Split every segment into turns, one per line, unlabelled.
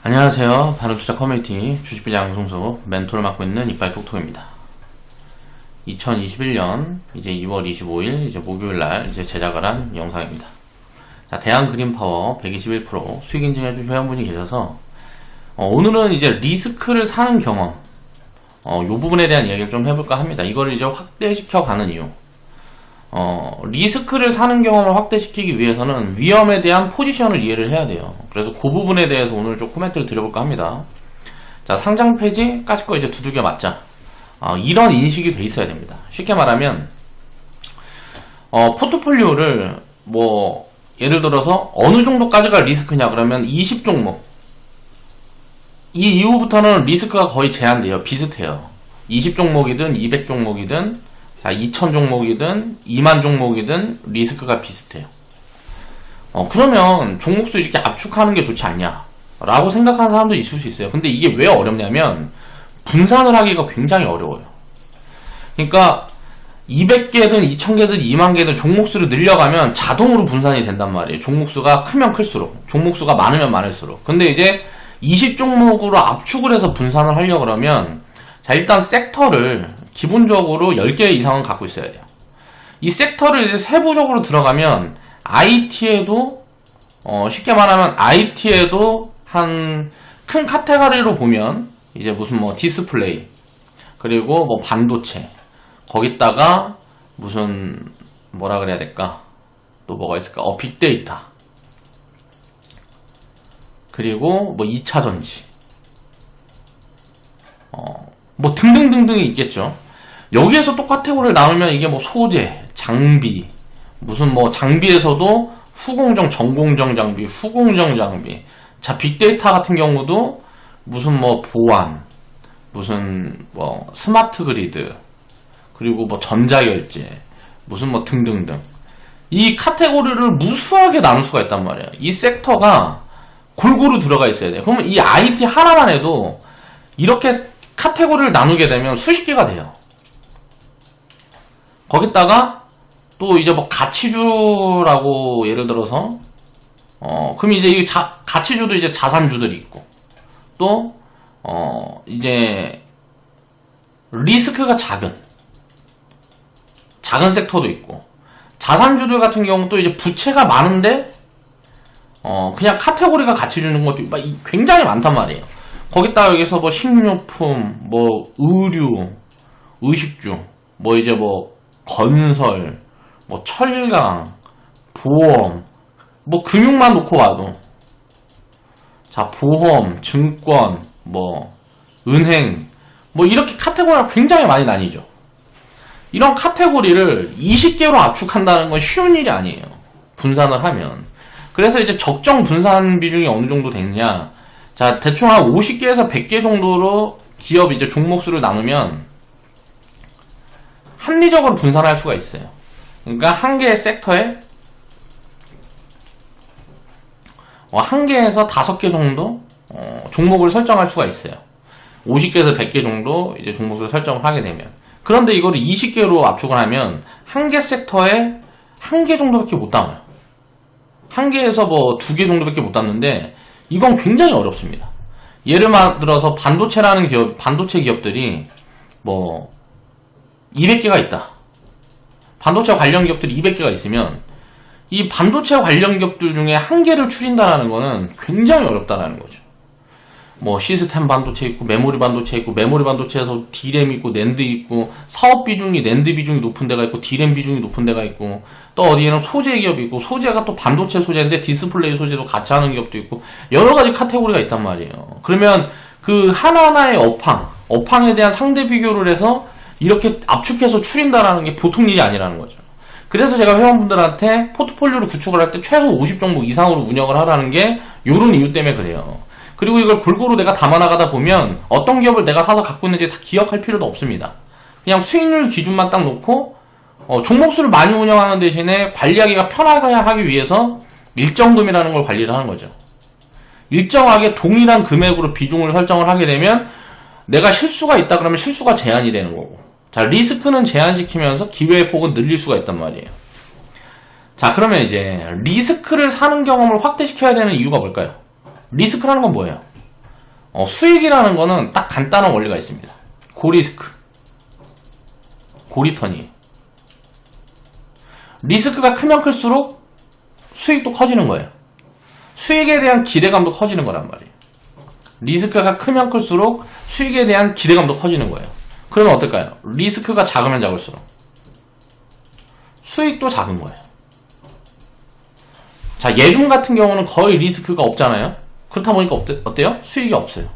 안녕하세요. 바른투자 커뮤니티 주식비자 양성소 멘토를 맡고 있는 이빨톡톡입니다. 2021년 이제 2월 25일 이제 목요일날 이제 제작을 한 영상입니다. 자, 대한그린파워 121% 수익 인증해준 회원분이 계셔서 오늘은 이제 리스크를 사는 경험 이 부분에 대한 이야기를 좀 해볼까 합니다. 이거를 이제 확대시켜 가는 이유. 리스크를 사는 경험을 확대시키기 위해서는 위험에 대한 포지션을 이해를 해야 돼요. 그래서 그 부분에 대해서 오늘 좀 코멘트를 드려볼까 합니다. 자, 상장 폐지까지 거 이제 두들겨 맞자. 이런 인식이 돼 있어야 됩니다. 쉽게 말하면, 포트폴리오를 예를 들어서 어느 정도까지가 리스크냐 그러면 20종목. 이 이후부터는 리스크가 거의 제한돼요. 비슷해요. 20종목이든 200종목이든 자, 2000종목이든 2만 종목이든 리스크가 비슷해요. 그러면 종목수 이렇게 압축하는 게 좋지 않냐 라고 생각하는 사람도 있을 수 있어요. 근데 이게 왜 어렵냐면 분산을 하기가 굉장히 어려워요. 그러니까 200개든 2000개든 2만개든 종목수를 늘려가면 자동으로 분산이 된단 말이에요. 종목수가 크면 클수록, 종목수가 많으면 많을수록. 근데 이제 20종목으로 압축을 해서 분산을 하려고 그러면 자, 일단 섹터를 기본적으로 10개 이상은 갖고 있어야 돼요. 이 섹터를 이제 세부적으로 들어가면 IT에도 쉽게 말하면 IT에도 한 큰 카테고리로 보면 이제 무슨 디스플레이 그리고 반도체 거기다가 무슨 뭐라 그래야 될까 또 뭐가 있을까 빅데이터 그리고 2차전지 등등등등이 있겠죠. 여기에서 또 카테고리를 나누면 이게 소재, 장비, 무슨 장비에서도 후공정, 전공정 장비, 후공정 장비. 자, 빅데이터 같은 경우도 무슨 보안, 무슨 스마트 그리드, 그리고 전자결제, 무슨 등등등. 이 카테고리를 무수하게 나눌 수가 있단 말이에요. 이 섹터가 골고루 들어가 있어야 돼요. 그러면 이 IT 하나만 해도 이렇게 카테고리를 나누게 되면 수십 개가 돼요. 거기다가 또 이제 가치주라고 예를 들어서 그럼 이제 이 가치주도 이제 자산주들이 있고 또 이제 리스크가 작은 섹터도 있고 자산주들 같은 경우 또 이제 부채가 많은데 그냥 카테고리가 같이 주는 것도 굉장히 많단 말이에요. 거기다가 여기서 식료품, 의류, 의식주, 이제 건설, 철강, 보험, 금융만 놓고 봐도. 자, 보험, 증권, 은행, 이렇게 카테고리가 굉장히 많이 나뉘죠. 이런 카테고리를 20개로 압축한다는 건 쉬운 일이 아니에요. 분산을 하면. 그래서 이제 적정 분산 비중이 어느 정도 됐냐. 자, 대충 한 50개에서 100개 정도로 기업 이제 종목수를 나누면 합리적으로 분산할 수가 있어요. 그러니까 한 개의 섹터에 한 개에서 5개 정도 종목을 설정할 수가 있어요. 50개에서 100개 정도 이제 종목수를 설정을 하게 되면. 그런데 이거를 20개로 압축을 하면 한 개 섹터에 한 개 정도밖에 못 담아요. 한 개에서 2개 정도밖에 못 담는데 이건 굉장히 어렵습니다. 예를 들어서 반도체라는 기업, 반도체 기업들이 200개가 있다. 반도체 관련 기업들이 200개가 있으면 이 반도체 관련 기업들 중에 한 개를 추린다라는 거는 굉장히 어렵다라는 거죠. 시스템 반도체 있고 메모리 반도체 있고 메모리 반도체에서 D램 있고 낸드 있고 사업 비중이 낸드 비중이 높은 데가 있고 D램 비중이 높은 데가 있고 또 어디에는 소재 기업이 있고 소재가 또 반도체 소재인데 디스플레이 소재도 같이 하는 기업도 있고 여러 가지 카테고리가 있단 말이에요. 그러면 그 하나하나의 업황에 대한 상대 비교를 해서 이렇게 압축해서 추린다라는 게 보통 일이 아니라는 거죠. 그래서 제가 회원분들한테 포트폴리오를 구축을 할 때 최소 50종목 이상으로 운영을 하라는 게 이런 이유 때문에 그래요. 그리고 이걸 골고루 내가 담아나가다 보면 어떤 기업을 내가 사서 갖고 있는지 다 기억할 필요도 없습니다. 그냥 수익률 기준만 딱 놓고 종목수를 많이 운영하는 대신에 관리하기가 편하게 하기 위해서 일정금이라는 걸 관리를 하는 거죠. 일정하게 동일한 금액으로 비중을 설정을 하게 되면 내가 실수가 있다 그러면 실수가 제한이 되는 거고 자, 리스크는 제한시키면서 기회의 폭은 늘릴 수가 있단 말이에요. 자, 그러면 이제 리스크를 사는 경험을 확대시켜야 되는 이유가 뭘까요? 리스크라는 건 뭐예요? 수익이라는 거는 딱 간단한 원리가 있습니다. 고리스크, 고리턴이. 리스크가 크면 클수록 수익도 커지는 거예요. 수익에 대한 기대감도 커지는 거란 말이에요. 리스크가 크면 클수록 수익에 대한 기대감도 커지는 거예요. 그러면 어떨까요? 리스크가 작으면 작을수록 수익도 작은 거예요. 자, 예금 같은 경우는 거의 리스크가 없잖아요. 그렇다 보니까 어때요? 수익이 없어요.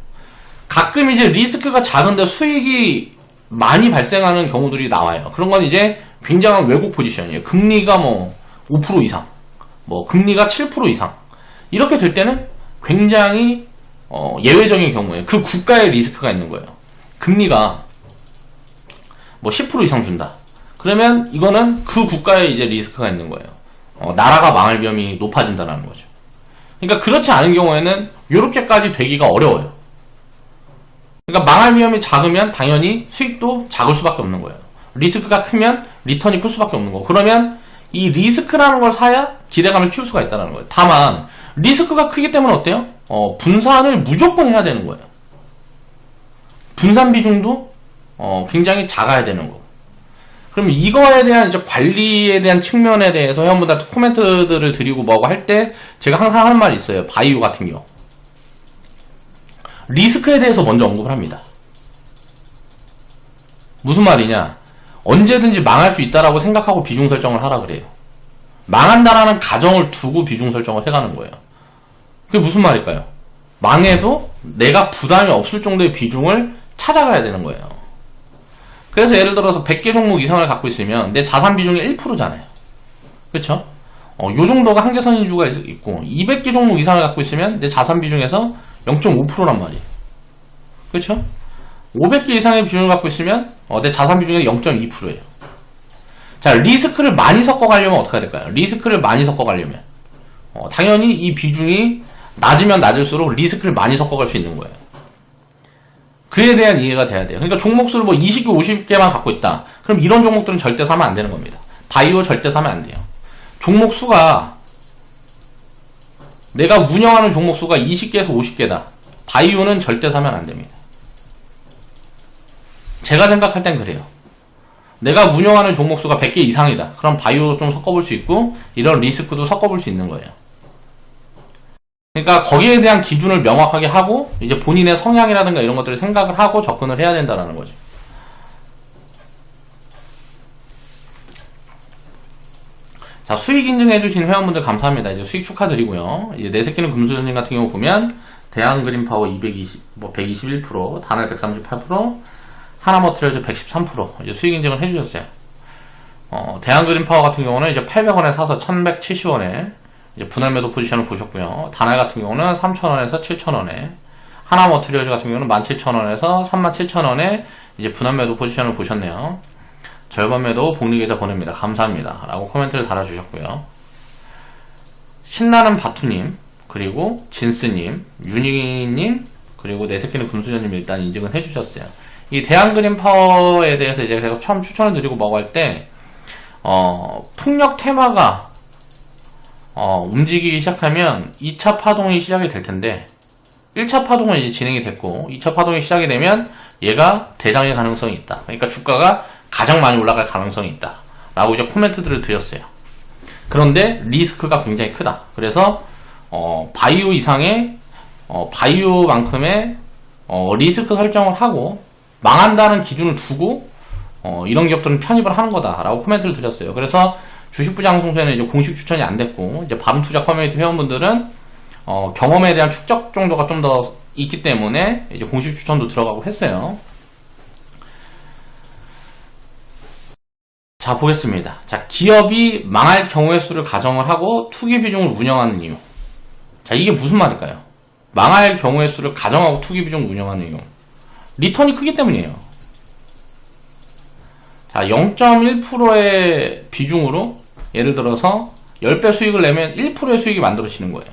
가끔 이제 리스크가 작은데 수익이 많이 발생하는 경우들이 나와요. 그런 건 이제 굉장한 왜곡 포지션이에요. 금리가 5% 이상, 금리가 7% 이상. 이렇게 될 때는 굉장히 예외적인 경우에 그 국가의 리스크가 있는 거예요. 금리가 10% 이상 준다. 그러면 이거는 그 국가에 이제 리스크가 있는 거예요. 나라가 망할 위험이 높아진다는 거죠. 그러니까 그렇지 않은 경우에는 이렇게까지 되기가 어려워요. 그러니까 망할 위험이 작으면 당연히 수익도 작을 수밖에 없는 거예요. 리스크가 크면 리턴이 클 수밖에 없는 거고. 그러면 이 리스크라는 걸 사야 기대감을 키울 수가 있다는 거예요. 다만 리스크가 크기 때문에 어때요? 분산을 무조건 해야 되는 거예요. 분산 비중도 굉장히 작아야 되는 거고. 그럼 이거에 대한 이제 관리에 대한 측면에 대해서 회원분들한테 코멘트들을 드리고 뭐고 할 때 제가 항상 하는 말이 있어요. 바이오 같은 경우. 리스크에 대해서 먼저 언급을 합니다. 무슨 말이냐? 언제든지 망할 수 있다라고 생각하고 비중 설정을 하라 그래요. 망한다라는 가정을 두고 비중 설정을 해가는 거예요. 그게 무슨 말일까요? 망해도 내가 부담이 없을 정도의 비중을 찾아가야 되는 거예요. 그래서 예를 들어서 100개 종목 이상을 갖고 있으면 내 자산 비중이 1%잖아요. 그쵸? 요 정도가 한계선인 이유가 있고 200개 종목 이상을 갖고 있으면 내 자산 비중에서 0.5%란 말이에요. 그쵸? 500개 이상의 비중을 갖고 있으면 내 자산 비중이 0.2%예요. 자, 리스크를 많이 섞어가려면 어떻게 해야 될까요? 리스크를 많이 섞어가려면 당연히 이 비중이 낮으면 낮을수록 리스크를 많이 섞어갈 수 있는 거예요. 그에 대한 이해가 돼야 돼요. 그러니까 종목수를 20개, 50개만 갖고 있다. 그럼 이런 종목들은 절대 사면 안 되는 겁니다. 바이오 절대 사면 안 돼요. 종목 수가 내가 운영하는 종목 수가 20개에서 50개다. 바이오는 절대 사면 안 됩니다. 제가 생각할 땐 그래요. 내가 운영하는 종목 수가 100개 이상이다. 그럼 바이오도 좀 섞어볼 수 있고 이런 리스크도 섞어볼 수 있는 거예요. 그러니까 거기에 대한 기준을 명확하게 하고 이제 본인의 성향이라든가 이런 것들을 생각을 하고 접근을 해야 된다는 거죠. 자, 수익 인증해주신 회원분들 감사합니다. 이제 수익 축하드리고요. 이제 내 새끼는 금수저님 같은 경우 보면 대한그린파워 121%, 단알 138%, 하나머티리얼즈 113% 이제 수익 인증을 해주셨어요. 대한그린파워 같은 경우는 이제 800원에 사서 1170원에 이제 분할 매도 포지션을 보셨고요. 단알 같은 경우는 3,000원에서 7,000원에, 하나머티리얼즈 같은 경우는 17,000원에서 37,000원에 이제 분할 매도 포지션을 보셨네요. 절반 매도 복리계좌 보냅니다. 감사합니다. 라고 코멘트를 달아주셨고요. 신나는 바투님, 그리고 진스님, 윤희님, 그리고 내 새끼는 금수저님 일단 인증을 해주셨어요. 이 대한그린파워에 대해서 이제 제가 처음 추천을 드리고 뭐고 할 때, 풍력 테마가 움직이기 시작하면 2차 파동이 시작이 될 텐데 1차 파동은 이제 진행이 됐고 2차 파동이 시작이 되면 얘가 대장의 가능성이 있다. 그러니까 주가가 가장 많이 올라갈 가능성이 있다. 라고 이제 코멘트들을 드렸어요. 그런데 리스크가 굉장히 크다. 그래서 바이오 이상의 바이오만큼의 리스크 설정을 하고 망한다는 기준을 두고 이런 기업들은 편입을 하는 거다. 라고 코멘트를 드렸어요. 그래서 주식부장송소에는 이제 공식 추천이 안 됐고, 이제 바른투자 커뮤니티 회원분들은, 경험에 대한 축적 정도가 좀 더 있기 때문에, 이제 공식 추천도 들어가고 했어요. 자, 보겠습니다. 자, 기업이 망할 경우의 수를 가정을 하고 투기 비중을 운영하는 이유. 자, 이게 무슨 말일까요? 망할 경우의 수를 가정하고 투기 비중을 운영하는 이유. 리턴이 크기 때문이에요. 자, 0.1%의 비중으로 예를 들어서 10배 수익을 내면 1%의 수익이 만들어지는 거예요.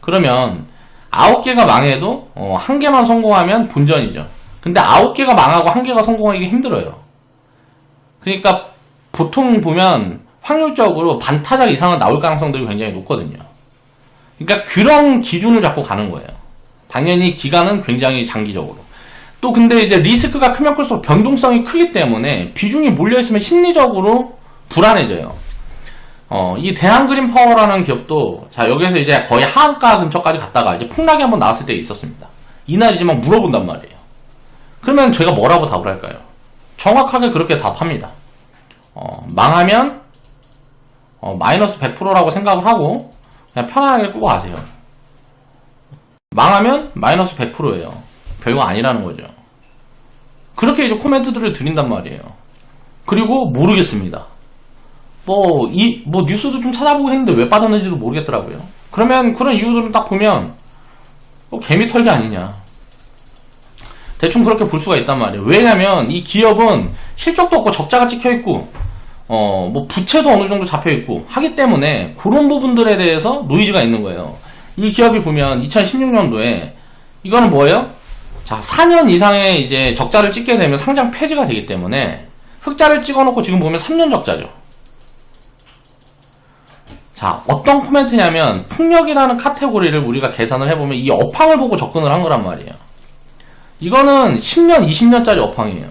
그러면 9개가 망해도 1개만 성공하면 본전이죠. 근데 9개가 망하고 1개가 성공하기 힘들어요. 그러니까 보통 보면 확률적으로 반타작 이상은 나올 가능성들이 굉장히 높거든요. 그러니까 그런 기준을 잡고 가는 거예요. 당연히 기간은 굉장히 장기적으로. 또 근데 이제 리스크가 크면 클수록 변동성이 크기 때문에 비중이 몰려있으면 심리적으로 불안해져요. 이 대한그린파워라는 기업도, 자, 여기서 이제 거의 하한가 근처까지 갔다가 이제 폭락이 한번 나왔을 때 있었습니다. 이날 이제 막 물어본단 말이에요. 그러면 제가 뭐라고 답을 할까요? 정확하게 그렇게 답합니다. 망하면, 마이너스 100%라고 생각을 하고, 그냥 편안하게 끄고 가세요. 망하면 마이너스 100%예요. 별거 아니라는 거죠. 그렇게 이제 코멘트들을 드린단 말이에요. 그리고 모르겠습니다. 뉴스도 좀 찾아보고 했는데 왜 빠졌는지도 모르겠더라고요. 그러면 그런 이유들을 딱 보면, 개미 털기 아니냐. 대충 그렇게 볼 수가 있단 말이에요. 왜냐면 이 기업은 실적도 없고 적자가 찍혀있고, 부채도 어느 정도 잡혀있고 하기 때문에 그런 부분들에 대해서 노이즈가 있는 거예요. 이 기업이 보면 2016년도에 이거는 뭐예요? 자, 4년 이상의 이제 적자를 찍게 되면 상장 폐지가 되기 때문에 흑자를 찍어놓고 지금 보면 3년 적자죠. 자, 어떤 코멘트냐면 풍력이라는 카테고리를 우리가 계산을 해보면 이 업황을 보고 접근을 한 거란 말이에요. 이거는 10년, 20년짜리 업황이에요.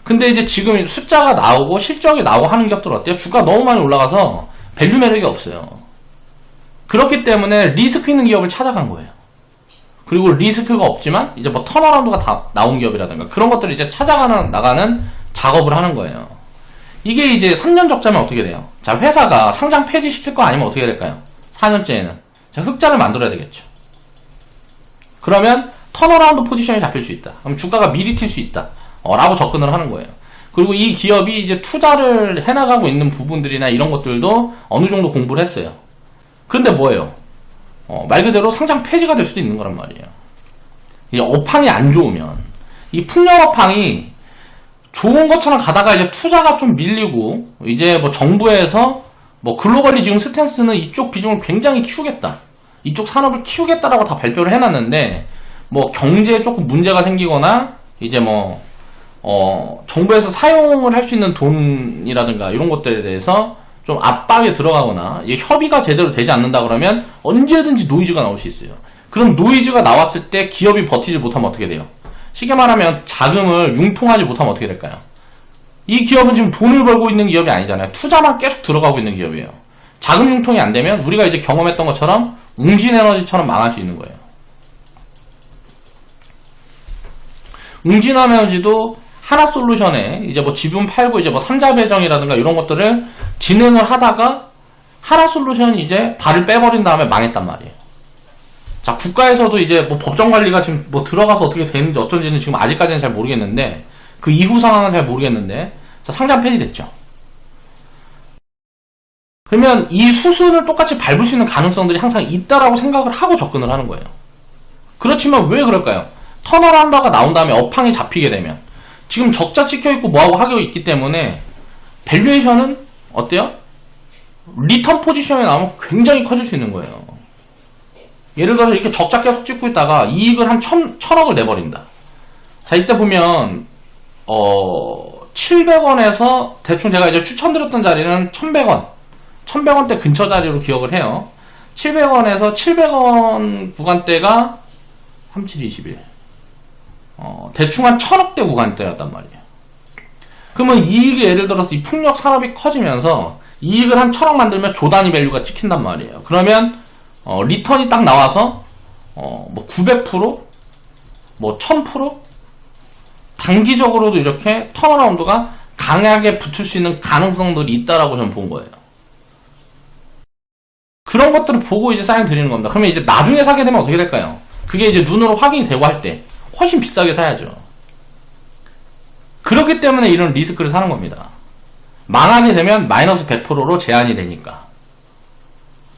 근데 이제 지금 숫자가 나오고 실적이 나오고 하는 기업들 어때요? 주가 너무 많이 올라가서 밸류 매력이 없어요. 그렇기 때문에 리스크 있는 기업을 찾아간 거예요. 그리고 리스크가 없지만 이제 뭐 턴어라운드가 다 나온 기업이라든가 그런 것들을 이제 나가는 작업을 하는 거예요. 이게 이제 3년 적자면 어떻게 돼요? 자, 회사가 상장 폐지시킬 거 아니면 어떻게 될까요? 4년째에는. 자, 흑자를 만들어야 되겠죠. 그러면 턴어라운드 포지션이 잡힐 수 있다. 그럼 주가가 미리 튈 수 있다. 라고 접근을 하는 거예요. 그리고 이 기업이 이제 투자를 해나가고 있는 부분들이나 이런 것들도 어느 정도 공부를 했어요. 그런데 뭐예요? 말 그대로 상장 폐지가 될 수도 있는 거란 말이에요. 이 업황이 안 좋으면, 이 풍력 업황이 좋은 것처럼 가다가 이제 투자가 좀 밀리고, 이제 뭐 정부에서 뭐 글로벌리 지금 스탠스는 이쪽 비중을 굉장히 키우겠다. 이쪽 산업을 키우겠다라고 다 발표를 해놨는데, 뭐 경제에 조금 문제가 생기거나, 이제 정부에서 사용을 할 수 있는 돈이라든가 이런 것들에 대해서 좀 압박에 들어가거나 협의가 제대로 되지 않는다 그러면 언제든지 노이즈가 나올 수 있어요. 그럼 노이즈가 나왔을 때 기업이 버티지 못하면 어떻게 돼요? 쉽게 말하면 자금을 융통하지 못하면 어떻게 될까요? 이 기업은 지금 돈을 벌고 있는 기업이 아니잖아요. 투자만 계속 들어가고 있는 기업이에요. 자금 융통이 안 되면 우리가 이제 경험했던 것처럼 웅진에너지처럼 망할 수 있는 거예요. 웅진에너지도 하나솔루션에 이제 뭐 지분 팔고 이제 뭐 삼자 배정이라든가 이런 것들을 진행을 하다가 하나솔루션이 이제 발을 빼버린 다음에 망했단 말이에요. 자, 국가에서도 이제 뭐 법정 관리가 지금 뭐 들어가서 어떻게 되는지 어쩐지는 지금 아직까지는 잘 모르겠는데 그 이후 상황은 잘 모르겠는데 자, 상장 폐지됐죠. 그러면 이 수순을 똑같이 밟을 수 있는 가능성들이 항상 있다라고 생각을 하고 접근을 하는 거예요. 그렇지만 왜 그럴까요? 턴어라운드가 나온 다음에 업황이 잡히게 되면 지금 적자 찍혀있고 뭐하고 하고 있기 때문에 밸류에이션은 어때요? 리턴 포지션에 나오면 굉장히 커질 수 있는 거예요. 예를 들어서 이렇게 적자 계속 찍고 있다가 이익을 한 1000억을 내버린다. 자, 이때 보면 700원에서 대충 제가 이제 추천드렸던 자리는 1100원 1100원대 근처 자리로 기억을 해요. 700원에서 700원 구간대가 3721 대충 한 1000억대 구간대였단 말이에요. 그러면 이익이 예를 들어서 이 풍력 산업이 커지면서 이익을 한 1000억 만들면 조 단위 밸류가 찍힌단 말이에요. 그러면 리턴이 딱 나와서 뭐 900%, 뭐 1000% 단기적으로도 이렇게 턴어라운드가 강하게 붙을 수 있는 가능성들이 있다라고 저는 본 거예요. 그런 것들을 보고 이제 사인 드리는 겁니다. 그러면 이제 나중에 사게 되면 어떻게 될까요? 그게 이제 눈으로 확인이 되고 할 때 훨씬 비싸게 사야죠. 그렇기 때문에 이런 리스크를 사는 겁니다. 망하게 되면 마이너스 100%로 제한이 되니까.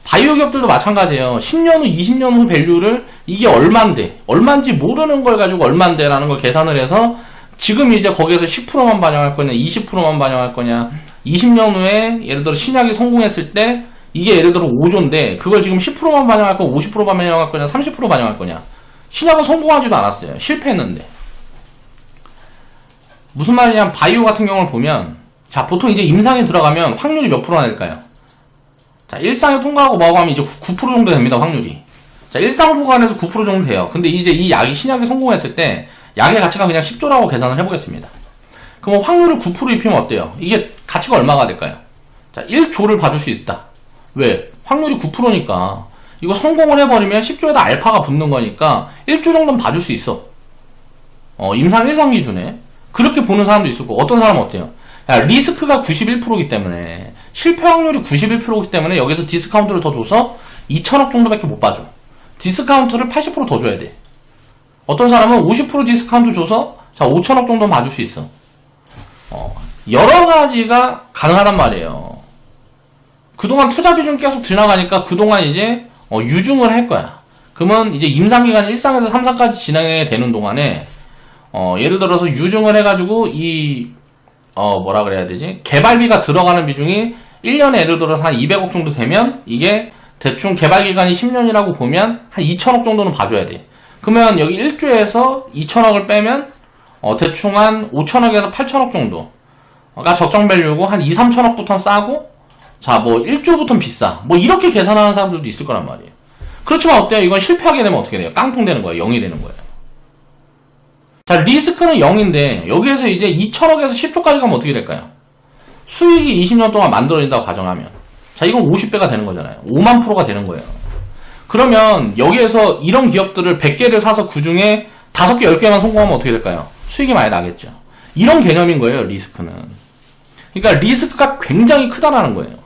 바이오 기업들도 마찬가지예요. 10년 후, 20년 후 밸류를 이게 얼만지 모르는 걸 가지고 얼만데라는 걸 계산을 해서 지금 이제 거기에서 10%만 반영할 거냐, 20%만 반영할 거냐, 20년 후에 예를 들어 신약이 성공했을 때 이게 예를 들어 5조인데 그걸 지금 10%만 반영할 거냐, 50% 반영할 거냐, 30% 반영할 거냐. 신약은 성공하지도 않았어요. 실패했는데. 무슨 말이냐면 바이오 같은 경우를 보면 자, 보통 이제 임상에 들어가면 확률이 몇 프로나 될까요? 자, 1상에 통과하고 뭐하고 하면 이제 9% 정도 됩니다, 확률이. 자, 일상 구간에서 9% 정도 돼요. 근데 이제 이 신약이 성공했을 때 약의 가치가 그냥 10조라고 계산을 해보겠습니다. 그럼 확률을 9% 입히면 어때요? 이게 가치가 얼마가 될까요? 자, 1조를 봐줄 수 있다. 왜? 확률이 9%니까 이거 성공을 해버리면 10조에다 알파가 붙는 거니까 1조 정도는 봐줄 수 있어. 임상 1상 기준에 그렇게 보는 사람도 있을 거고, 어떤 사람은 어때요? 야, 리스크가 91%이기 때문에 실패 확률이 91%이기 때문에 여기서 디스카운트를 더 줘서 2천억 정도밖에 못 봐줘. 디스카운트를 80% 더 줘야 돼. 어떤 사람은 50% 디스카운트 줘서 자 5천억 정도는 봐줄 수 있어. 여러 가지가 가능하단 말이에요. 그동안 투자 비중 계속 지나가니까 그동안 이제 유증을 할 거야. 그러면 이제 임상기간 1상에서 3상까지 진행이 되는 동안에 예를 들어서 유증을 해가지고 뭐라 그래야 되지? 개발비가 들어가는 비중이 1년에 예를 들어서 한 200억 정도 되면 이게 대충 개발기간이 10년이라고 보면 한 2천억 정도는 봐줘야 돼. 그러면 여기 1조에서 2천억을 빼면 대충 한 5천억에서 8천억 정도가 적정 밸류고 한 2, 3천억부터는 싸고 자 뭐 1조부터는 비싸. 뭐 이렇게 계산하는 사람들도 있을 거란 말이에요. 그렇지만 어때요? 이건 실패하게 되면 어떻게 돼요? 깡통 되는 거예요. 0이 되는 거예요. 자, 리스크는 0인데 여기에서 이제 2천억에서 10조까지 가면 어떻게 될까요? 수익이 20년 동안 만들어진다고 가정하면 자, 이건 50배가 되는 거잖아요. 5만 프로가 되는 거예요. 그러면 여기에서 이런 기업들을 100개를 사서 그 중에 5개, 10개만 성공하면 어떻게 될까요? 수익이 많이 나겠죠. 이런 개념인 거예요, 리스크는. 그러니까 리스크가 굉장히 크다라는 거예요.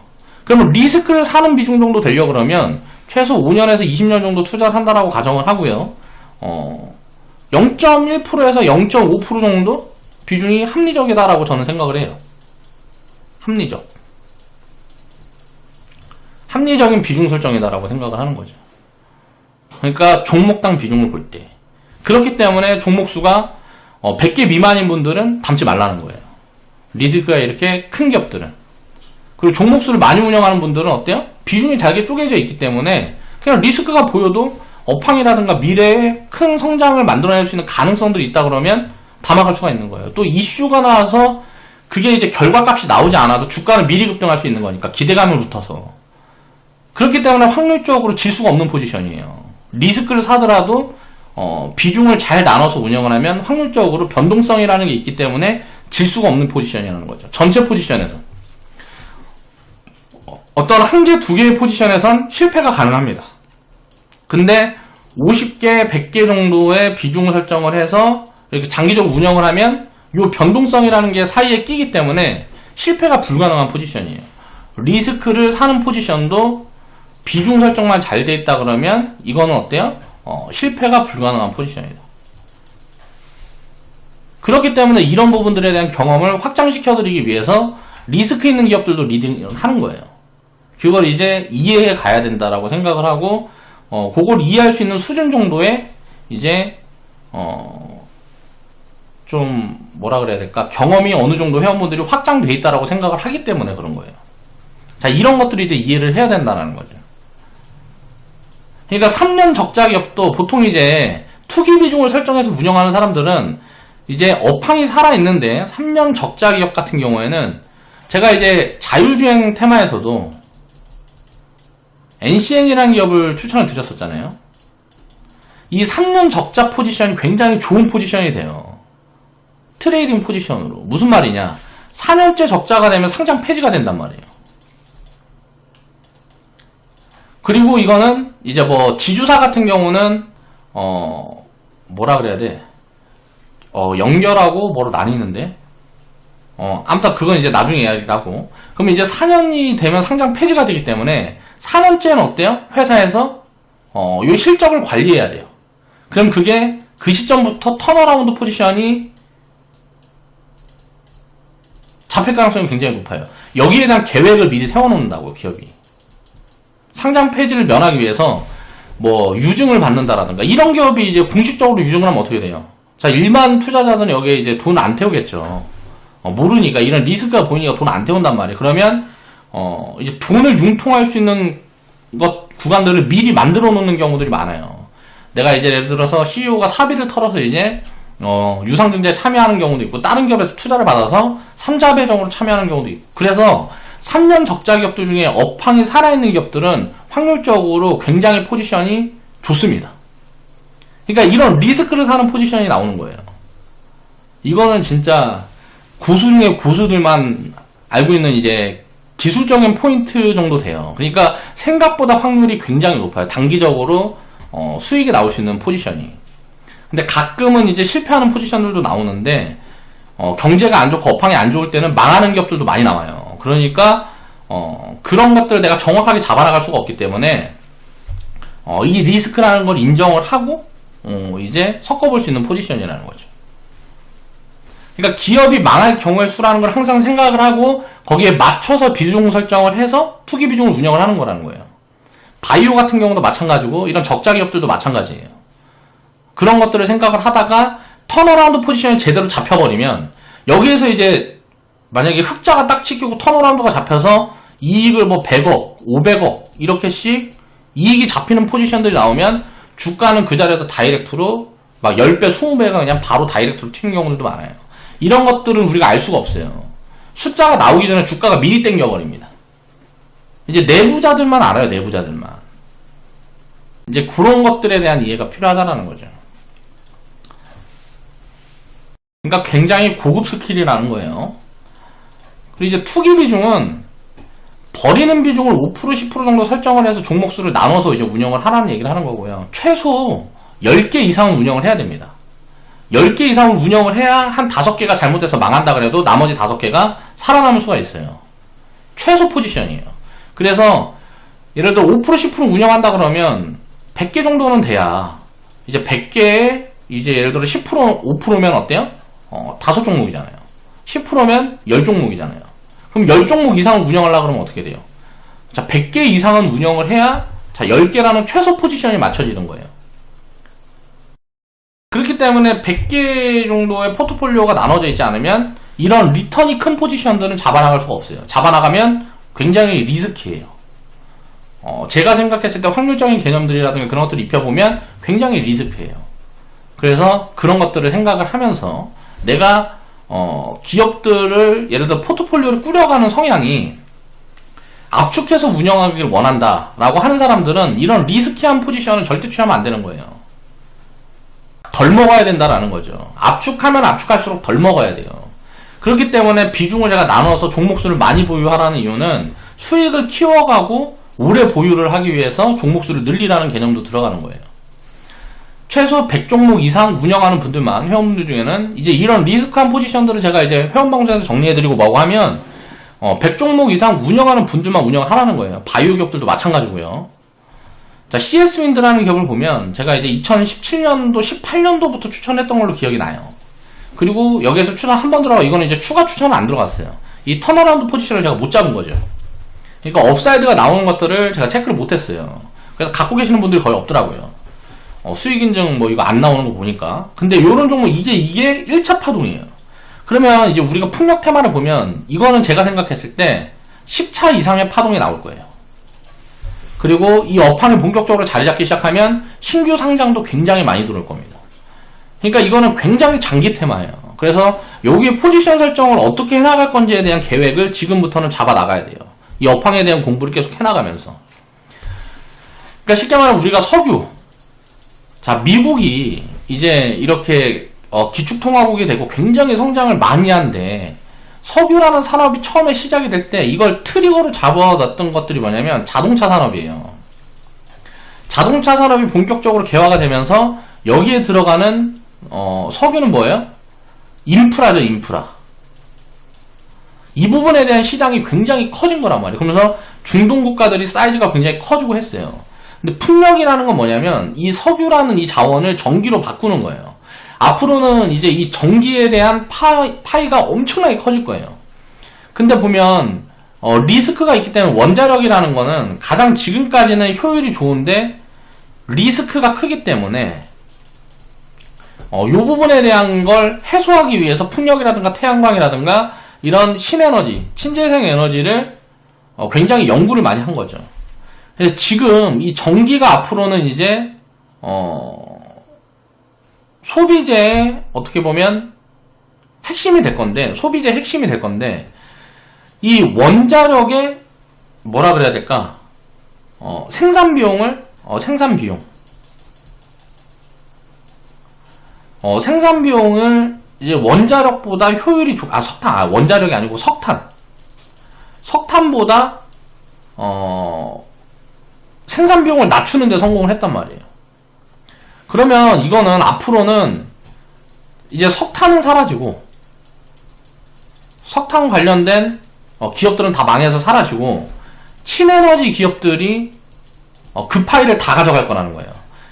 그러면 리스크를 사는 비중 정도 되려고 그러면 최소 5년에서 20년 정도 투자를 한다라고 가정을 하고요. 0.1%에서 0.5% 정도 비중이 합리적이다라고 저는 생각을 해요. 합리적인 비중 설정이다라고 생각을 하는 거죠. 그러니까 종목당 비중을 볼 때. 그렇기 때문에 종목수가 100개 미만인 분들은 담지 말라는 거예요. 리스크가 이렇게 큰 기업들은. 그리고 종목수를 많이 운영하는 분들은 어때요? 비중이 잘게 쪼개져 있기 때문에 그냥 리스크가 보여도 업황이라든가 미래에 큰 성장을 만들어낼 수 있는 가능성들이 있다 그러면 담아갈 수가 있는 거예요. 또 이슈가 나와서 그게 이제 결과값이 나오지 않아도 주가는 미리 급등할 수 있는 거니까 기대감을 붙어서. 그렇기 때문에 확률적으로 질 수가 없는 포지션이에요. 리스크를 사더라도 비중을 잘 나눠서 운영을 하면 확률적으로 변동성이라는 게 있기 때문에 질 수가 없는 포지션이라는 거죠. 전체 포지션에서. 어떤 한 개, 두 개의 포지션에선 실패가 가능합니다. 근데 50개, 100개 정도의 비중을 설정을 해서 이렇게 장기적으로 운영을 하면 이 변동성이라는 게 사이에 끼기 때문에 실패가 불가능한 포지션이에요. 리스크를 사는 포지션도 비중 설정만 잘 돼 있다 그러면 이거는 어때요? 실패가 불가능한 포지션이다. 그렇기 때문에 이런 부분들에 대한 경험을 확장시켜드리기 위해서 리스크 있는 기업들도 리딩을 하는 거예요. 그걸 이제 이해해 가야 된다라고 생각을 하고 그걸 이해할 수 있는 수준 정도의 이제 좀 뭐라 그래야 될까? 경험이 어느 정도 회원분들이 확장돼 있다라고 생각을 하기 때문에 그런 거예요. 자, 이런 것들을 이제 이해를 해야 된다는 거죠. 그러니까 3년 적자 기업도 보통 이제 투기 비중을 설정해서 운영하는 사람들은 이제 업황이 살아있는데 3년 적자 기업 같은 경우에는 제가 이제 자율주행 테마에서도 NCN이라는 기업을 추천을 드렸었잖아요. 이 3년 적자 포지션이 굉장히 좋은 포지션이 돼요. 트레이딩 포지션으로. 무슨 말이냐? 4년째 적자가 되면 상장 폐지가 된단 말이에요. 그리고 이거는 이제 뭐 지주사 같은 경우는 뭐라 그래야 돼? 연결하고 뭐로 나뉘는데 아무튼 그건 이제 나중에 이야기를 하고. 그럼 이제 4년이 되면 상장 폐지가 되기 때문에 4년째는 어때요? 회사에서 요 실적을 관리해야 돼요. 그럼 그게 그 시점부터 턴어라운드 포지션이 잡힐 가능성이 굉장히 높아요. 여기에 대한 계획을 미리 세워놓는다고요, 기업이. 상장 폐지를 면하기 위해서 뭐 유증을 받는다라든가 이런 기업이 이제 공식적으로 유증을 하면 어떻게 돼요? 자, 일반 투자자들은 여기에 이제 돈 안 태우겠죠. 모르니까 이런 리스크가 보이니까 돈 안 태운단 말이에요. 그러면 이제 돈을 융통할 수 있는 구간들을 미리 만들어 놓는 경우들이 많아요. 내가 이제 예를 들어서 CEO가 사비를 털어서 이제 유상증자에 참여하는 경우도 있고 다른 기업에서 투자를 받아서 3자 배정으로 참여하는 경우도 있고. 그래서 3년 적자 기업들 중에 업황이 살아있는 기업들은 확률적으로 굉장히 포지션이 좋습니다. 그러니까 이런 리스크를 사는 포지션이 나오는 거예요. 이거는 진짜 고수 중에 고수들만 알고 있는 이제 기술적인 포인트 정도 돼요. 그러니까 생각보다 확률이 굉장히 높아요. 단기적으로 수익이 나올 수 있는 포지션이. 근데 가끔은 이제 실패하는 포지션들도 나오는데 경제가 안 좋고 업황이 안 좋을 때는 망하는 기업들도 많이 나와요. 그러니까 그런 것들을 내가 정확하게 잡아나갈 수가 없기 때문에 이 리스크라는 걸 인정을 하고 이제 섞어볼 수 있는 포지션이라는 거죠. 그러니까 기업이 망할 경우의 수라는 걸 항상 생각을 하고 거기에 맞춰서 비중 설정을 해서 투기 비중을 운영을 하는 거라는 거예요. 바이오 같은 경우도 마찬가지고 이런 적자 기업들도 마찬가지예요. 그런 것들을 생각을 하다가 턴어라운드 포지션이 제대로 잡혀버리면 여기에서 이제 만약에 흑자가 딱 찍히고 턴어라운드가 잡혀서 이익을 뭐 100억, 500억 이렇게씩 이익이 잡히는 포지션들이 나오면 주가는 그 자리에서 다이렉트로 막 10배, 20배가 그냥 바로 다이렉트로 튀는 경우들도 많아요. 이런 것들은 우리가 알 수가 없어요. 숫자가 나오기 전에 주가가 미리 땡겨버립니다. 이제 내부자들만 알아요. 내부자들만. 이제 그런 것들에 대한 이해가 필요하다는 거죠. 그러니까 굉장히 고급 스킬이라는 거예요. 그리고 이제 투기 비중은 버리는 비중을 5%, 10% 정도 설정을 해서 종목수를 나눠서 이제 운영을 하라는 얘기를 하는 거고요. 최소 10개 이상은 운영을 해야 됩니다. 10개 이상은 운영을 해야 한 5개가 잘못돼서 망한다 그래도 나머지 5개가 살아남을 수가 있어요. 최소 포지션이에요. 그래서 예를 들어 5%, 10% 운영한다 그러면 100개 정도는 돼야 이제 100개에 이제 예를 들어 10%, 5%면 어때요? 5종목이잖아요. 10%면 10종목이잖아요. 그럼 10종목 이상을 운영하려고 그러면 어떻게 돼요? 자, 100개 이상은 운영을 해야 자, 10개라는 최소 포지션이 맞춰지는 거예요. 그렇기 때문에 100개 정도의 포트폴리오가 나눠져 있지 않으면 이런 리턴이 큰 포지션들은 잡아나갈 수가 없어요. 잡아나가면 굉장히 리스키해요. 제가 생각했을 때 확률적인 개념들이라든가 그런 것들을 입혀보면 굉장히 리스크해요. 그래서 그런 것들을 생각을 하면서 내가 기업들을 예를 들어 포트폴리오를 꾸려가는 성향이 압축해서 운영하기를 원한다 라고 하는 사람들은 이런 리스키한 포지션을 절대 취하면 안 되는 거예요. 덜 먹어야 된다라는 거죠. 압축하면 압축할수록 덜 먹어야 돼요. 그렇기 때문에 비중을 제가 나눠서 종목수를 많이 보유하라는 이유는 수익을 키워가고 오래 보유를 하기 위해서 종목수를 늘리라는 개념도 들어가는 거예요. 최소 100종목 이상 운영하는 분들만, 회원분들 중에는 이제 이런 리스크한 포지션들을 제가 이제 회원방송에서 정리해드리고 뭐고 하면 100종목 이상 운영하는 분들만 운영을 하라는 거예요. 바이오 기업들도 마찬가지고요. 자, CS윈드라는 기업을 보면 제가 이제 2017년도, 18년도부터 추천했던 걸로 기억이 나요. 그리고 여기에서 추천 한 번 들어가, 이거는 이제 추가 추천은 안 들어갔어요. 이 턴어라운드 포지션을 제가 못 잡은 거죠. 그러니까 업사이드가 나오는 것들을 제가 체크를 못 했어요. 그래서 갖고 계시는 분들이 거의 없더라고요. 수익 인증 뭐 이거 안 나오는 거 보니까. 근데 요런 종목 이제 이게 1차 파동이에요. 그러면 이제 우리가 풍력 테마를 보면 이거는 제가 생각했을 때 10차 이상의 파동이 나올 거예요. 그리고 이 업황이 본격적으로 자리 잡기 시작하면 신규 상장도 굉장히 많이 들어올 겁니다. 그러니까 이거는 굉장히 장기 테마예요. 그래서 여기에 포지션 설정을 어떻게 해나갈 건지에 대한 계획을 지금부터는 잡아 나가야 돼요. 이 업황에 대한 공부를 계속 해나가면서. 그러니까 쉽게 말하면 우리가 석유, 자, 미국이 이제 이렇게 기축통화국이 되고 굉장히 성장을 많이 한데 석유라는 산업이 처음에 시작이 될 때 이걸 트리거로 잡아놨던 것들이 뭐냐면 자동차 산업이에요. 자동차 산업이 본격적으로 개화가 되면서 여기에 들어가는 석유는 뭐예요? 인프라죠, 인프라. 이 부분에 대한 시장이 굉장히 커진 거란 말이에요. 그러면서 중동 국가들이 사이즈가 굉장히 커지고 했어요. 근데 풍력이라는 건 뭐냐면 이 석유라는 이 자원을 전기로 바꾸는 거예요. 앞으로는 이제 이 전기에 대한 파이가 엄청나게 커질 거예요. 근데 보면 리스크가 있기 때문에 원자력이라는 거는 가장 지금까지는 효율이 좋은데 리스크가 크기 때문에 이 부분에 대한 걸 해소하기 위해서 풍력이라든가 태양광이라든가 이런 신에너지, 친재생 에너지를 굉장히 연구를 많이 한 거죠. 그래서 지금 이 전기가 앞으로는 이제 소비재의 어떻게 보면 핵심이 될 건데, 소비재 핵심이 될 건데, 이 원자력의 뭐라 그래야 될까? 생산 비용, 생산 비용을 이제 원자력보다 효율이 원자력이 아니고 석탄보다 생산 비용을 낮추는 데 성공을 했단 말이에요. 그러면 이거는 앞으로는 이제 석탄은 사라지고 석탄 관련된 기업들은 다 망해서 사라지고 친에너지 기업들이 그 파이를 다 가져갈 거라는 거예요.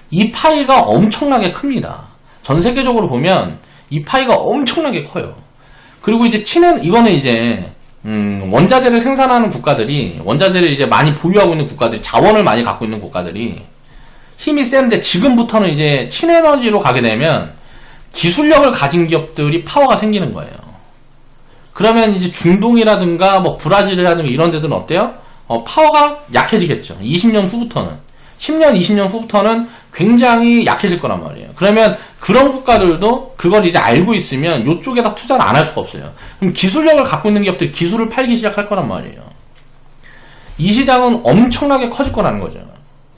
이 파이가 엄청나게 큽니다. 전 세계적으로 보면 이 파이가 엄청나게 커요. 그리고 이제 이거는 이제 원자재를 생산하는 국가들이, 원자재를 이제 많이 보유하고 있는 국가들이, 자원을 많이 갖고 있는 국가들이 힘이 센데, 지금부터는 이제 친에너지로 가게 되면 기술력을 가진 기업들이 파워가 생기는 거예요. 그러면 이제 중동이라든가 뭐 브라질이라든가 이런 데들은 어때요? 파워가 약해지겠죠. 20년 후부터는. 10년, 20년 후부터는 굉장히 약해질 거란 말이에요. 그러면 그런 국가들도 그걸 이제 알고 있으면 이쪽에다 투자를 안 할 수가 없어요. 그럼 기술력을 갖고 있는 기업들이 기술을 팔기 시작할 거란 말이에요. 이 시장은 엄청나게 커질 거라는 거죠.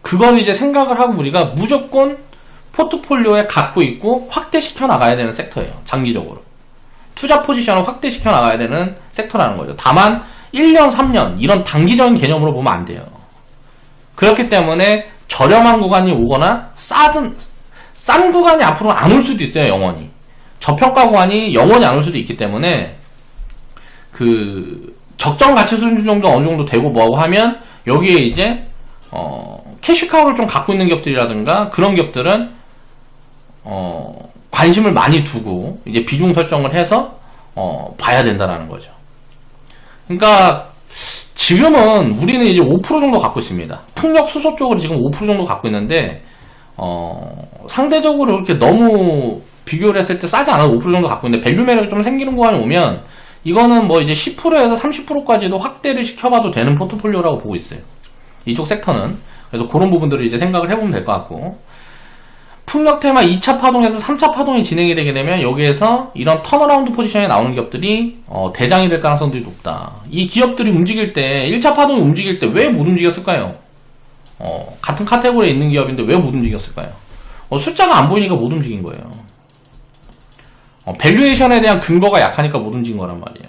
그걸 이제 생각을 하고 우리가 무조건 포트폴리오에 갖고 있고 확대시켜 나가야 되는 섹터예요. 장기적으로. 투자 포지션을 확대시켜 나가야 되는 섹터라는 거죠. 다만 1년, 3년 이런 단기적인 개념으로 보면 안 돼요. 그렇기 때문에 저렴한 구간이 오거나 싼 구간이 앞으로 안 올 수도 있어요. 영원히. 저평가 구간이 영원히 안 올 수도 있기 때문에 그 적정 가치 수준 정도 어느 정도 되고 뭐하고 하면 여기에 이제 캐시카우를 좀 갖고 있는 기업들이라든가 그런 기업들은 관심을 많이 두고 이제 비중 설정을 해서 봐야 된다라는 거죠. 그러니까 지금은 우리는 이제 5% 정도 갖고 있습니다. 풍력 수소 쪽으로 지금 5% 정도 갖고 있는데 상대적으로 이렇게 너무 비교를 했을 때 싸지 않아도 5% 정도 갖고 있는데 밸류 매력이 좀 생기는 구간이 오면 이거는 뭐 이제 10%에서 30%까지도 확대를 시켜봐도 되는 포트폴리오라고 보고 있어요. 이쪽 섹터는. 그래서 그런 부분들을 이제 생각을 해보면 될 것 같고, 풍력 테마 2차 파동에서 3차 파동이 진행이 되게 되면 여기에서 이런 턴어라운드 포지션에 나오는 기업들이 대장이 될 가능성들이 높다. 이 기업들이 움직일 때 1차 파동이 움직일 때 왜 못 움직였을까요? 같은 카테고리에 있는 기업인데 왜 못 움직였을까요? 숫자가 안 보이니까 못 움직인 거예요. 밸류에이션에 대한 근거가 약하니까 못 움직인 거란 말이에요.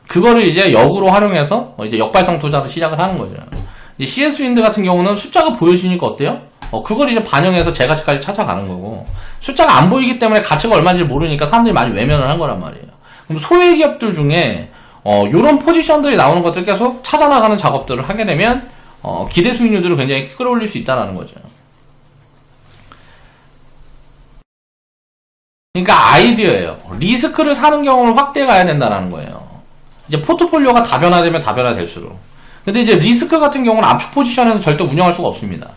그거를 이제 역으로 활용해서 이제 역발상 투자를 시작을 하는 거죠. 이제 CS 윈드 같은 경우는 숫자가 보여지니까 어때요? 그걸 이제 반영해서 제 가치까지 찾아가는 거고, 숫자가 안 보이기 때문에 가치가 얼마인지 모르니까 사람들이 많이 외면을 한 거란 말이에요. 그럼 소외 기업들 중에 요런 포지션들이 나오는 것들 계속 찾아나가는 작업들을 하게 되면 기대 수익률들을 굉장히 끌어올릴 수 있다는 거죠. 그러니까 아이디어예요. 리스크를 사는 경험을 확대해 가야 된다는 거예요. 이제 포트폴리오가 다변화되면 다변화될수록. 근데 이제 리스크 같은 경우는 압축 포지션에서 절대 운영할 수가 없습니다.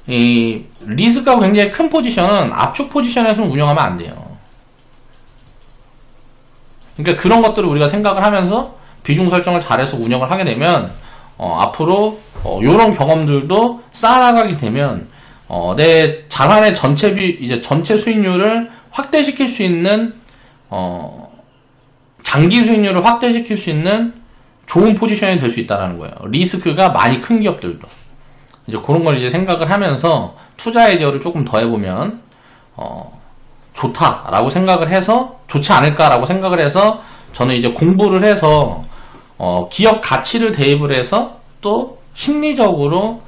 이 리스크가 굉장히 큰 포지션은 압축 포지션에서는 운영하면 안 돼요. 그러니까 그런 것들을 우리가 생각을 하면서 비중 설정을 잘해서 운영을 하게 되면 앞으로 이런 경험들도 쌓아나가게 되면 내 자산의 전체 수익률을 확대시킬 수 있는 장기 수익률을 확대시킬 수 있는 좋은 포지션이 될 수 있다는 거예요. 리스크가 많이 큰 기업들도. 이제 그런 걸 이제 생각을 하면서 투자 아이디어를 조금 더 해보면 좋다라고 생각을 해서, 좋지 않을까라고 생각을 해서 저는 이제 공부를 해서 기업 가치를 대입을 해서 또 심리적으로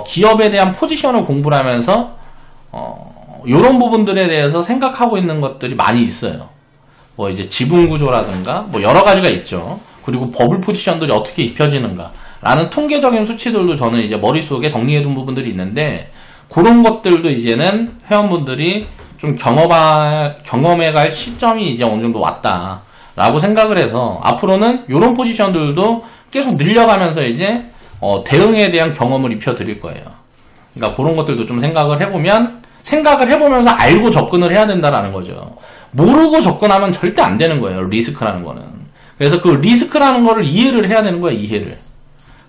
기업에 대한 포지션을 공부를 하면서 이런 부분들에 대해서 생각하고 있는 것들이 많이 있어요. 뭐 이제 지분 구조라든가 뭐 여러 가지가 있죠. 그리고 버블 포지션들이 어떻게 입혀지는가 라는 통계적인 수치들도 저는 이제 머릿속에 정리해둔 부분들이 있는데, 그런 것들도 이제는 회원분들이 좀 경험해갈 시점이 이제 어느 정도 왔다 라고 생각을 해서 앞으로는 이런 포지션들도 계속 늘려가면서 이제 대응에 대한 경험을 입혀드릴 거예요. 그러니까 그런 것들도 좀 생각을 해보면서 알고 접근을 해야 된다라는 거죠. 모르고 접근하면 절대 안 되는 거예요. 리스크라는 거는. 그래서 그 리스크라는 거를 이해를 해야 되는 거예요. 이해를.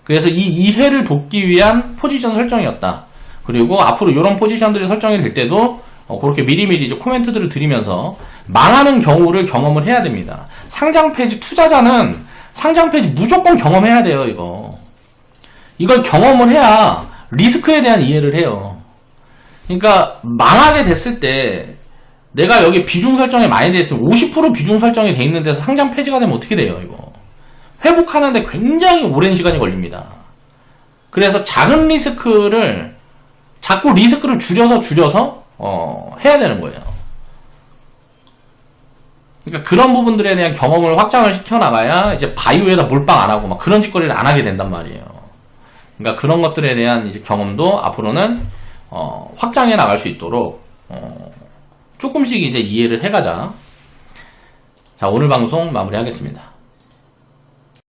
그래서 이 이해를 돕기 위한 포지션 설정이었다. 그리고 앞으로 이런 포지션들이 설정이 될 때도 그렇게 미리미리 이제 코멘트들을 드리면서 망하는 경우를 경험을 해야 됩니다. 상장 폐지 투자자는 상장 폐지 무조건 경험해야 돼요. 이걸 경험을 해야 리스크에 대한 이해를 해요. 그러니까 망하게 됐을 때 내가 여기 비중 설정이 많이 돼 있으면 50% 비중 설정이 돼 있는 데서 상장 폐지가 되면 어떻게 돼요, 이거? 회복하는데 굉장히 오랜 시간이 걸립니다. 그래서 작은 리스크를 자꾸 리스크를 줄여서 해야 되는 거예요. 그러니까 그런 부분들에 대한 경험을 확장을 시켜나가야 이제 바이오에다 몰빵 안 하고 막 그런 짓거리를 안 하게 된단 말이에요. 그러니까 그런 것들에 대한 이제 경험도 앞으로는 확장해 나갈 수 있도록 조금씩 이제 이해를 해가자. 자, 오늘 방송 마무리하겠습니다.